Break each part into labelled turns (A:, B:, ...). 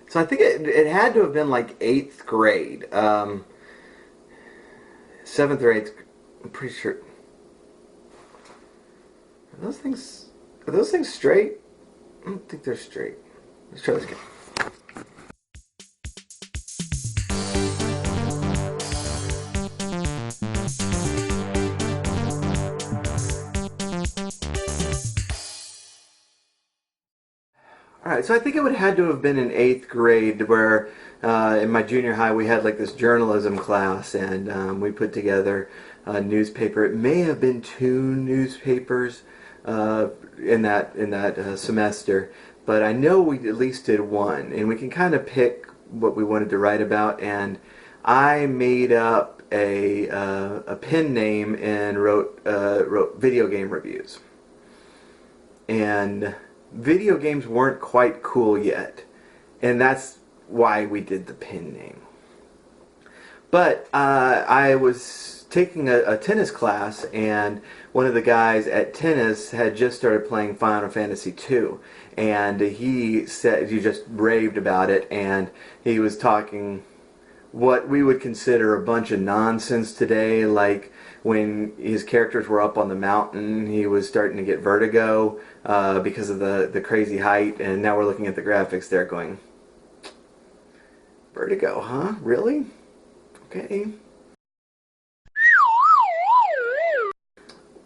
A: So I think it had to have been like eighth grade, seventh or eighth. I'm pretty sure. Are those things? Are those things straight? I don't think they're straight. Let's try this again. All right, so I think it would have had to have been in eighth grade, where in my junior high we had like this journalism class, and we put together a newspaper. It may have been two newspapers in that semester, but I know we at least did one, and we can kind of pick what we wanted to write about. And I made up a pen name and wrote video game reviews, and video games weren't quite cool yet, and that's why we did the pen name. But I was taking a tennis class, and one of the guys at tennis had just started playing Final Fantasy II, and he said he just raved about it, and he was talking what we would consider a bunch of nonsense today, like when his characters were up on the mountain, he was starting to get vertigo because of the crazy height, and now we're looking at the graphics there going, vertigo, huh? Really? Okay.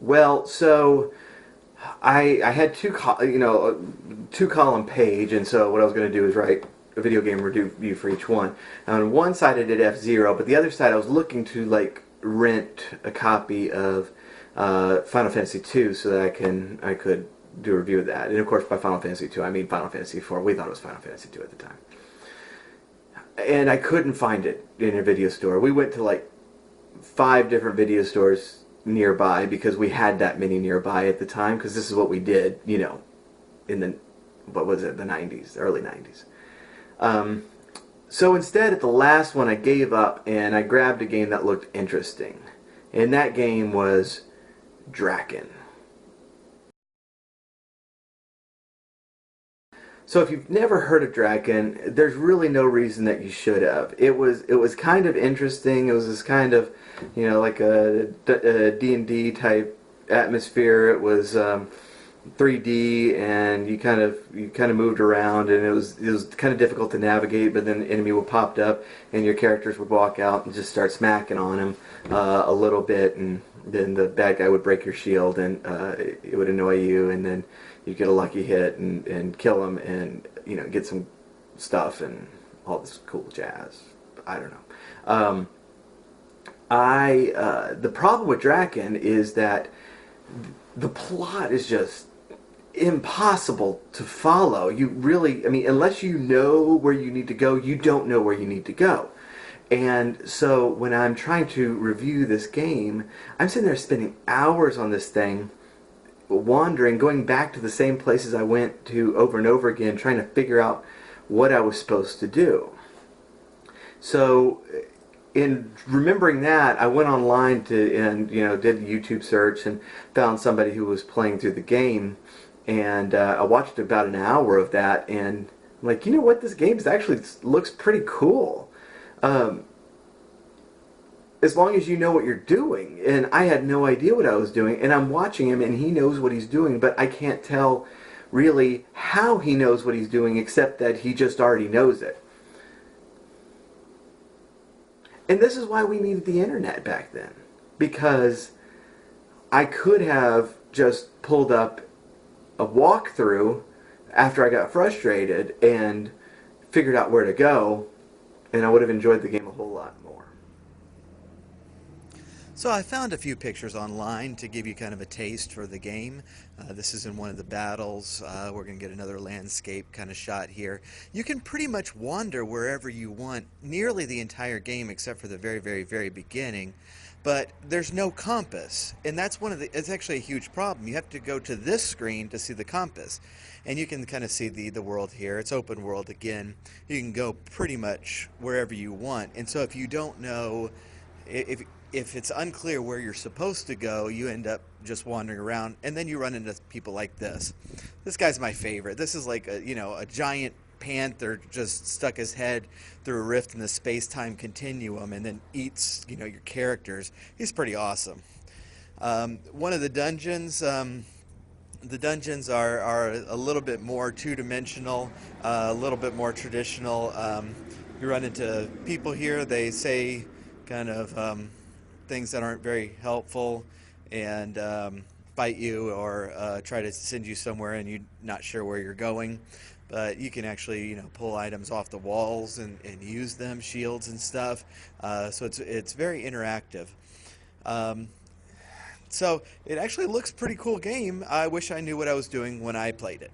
A: Well, so I had two column page, and so what I was going to do is write a video game review for each one. On one side I did F-Zero, but the other side I was looking to like rent a copy of Final Fantasy II so that I could do a review of that. And of course, by Final Fantasy II I mean Final Fantasy IV. We thought it was Final Fantasy II at the time, and I couldn't find it in a video store. We went to like 5 different video stores nearby because we had that many nearby at the time, because this is what we did, in the, what was it, the 90s, early 90s. So instead, at the last one, I gave up and I grabbed a game that looked interesting. And that game was Drakkhen. So if you've never heard of Drakkhen, there's really no reason that you should have. It was kind of interesting. It was this kind of, like a D&D type atmosphere. It was 3D, and you kind of moved around, and it was kind of difficult to navigate. But then an enemy would pop up, and your characters would walk out and just start smacking on him a little bit, and then the bad guy would break your shield, and it would annoy you, and then you get a lucky hit and kill him, and get some stuff and all this cool jazz. I don't know. The problem with Drakkhen is that the plot is just impossible to follow. You really, unless you know where you need to go, you don't know where you need to go. And so when I'm trying to review this game, I'm sitting there spending hours on this thing, wandering, going back to the same places I went to over and over again, trying to figure out what I was supposed to do. So in remembering that, I went online and did a YouTube search and found somebody who was playing through the game, and I watched about an hour of that, and I'm like, you know what, this game actually looks pretty cool. As long as you know what you're doing. And I had no idea what I was doing, and I'm watching him, and he knows what he's doing, but I can't tell really how he knows what he's doing, except that he just already knows it. And this is why we needed the internet back then, because I could have just pulled up a walkthrough after I got frustrated and figured out where to go, and I would have enjoyed the game a whole lot more.
B: So I found a few pictures online to give you kind of a taste for the game. This is in one of the battles. We're going to get another landscape kind of shot here. You can pretty much wander wherever you want, nearly the entire game except for the very, very, very beginning. But there's no compass, and that's it's actually a huge problem. You have to go to this screen to see the compass. And you can kind of see the world here. It's open world again. You can go pretty much wherever you want. And so if you don't know, if it's unclear where you're supposed to go, you end up just wandering around, and then you run into people like this. This guy's my favorite. This is like a giant panther just stuck his head through a rift in the space-time continuum and then eats, your characters. He's pretty awesome. One of the dungeons are a little bit more two-dimensional, a little bit more traditional. You run into people here, they say kind of things that aren't very helpful and fight you or try to send you somewhere and you're not sure where you're going. But you can actually, pull items off the walls and use them, shields and stuff. So it's very interactive. So it actually looks pretty cool game. I wish I knew what I was doing when I played it.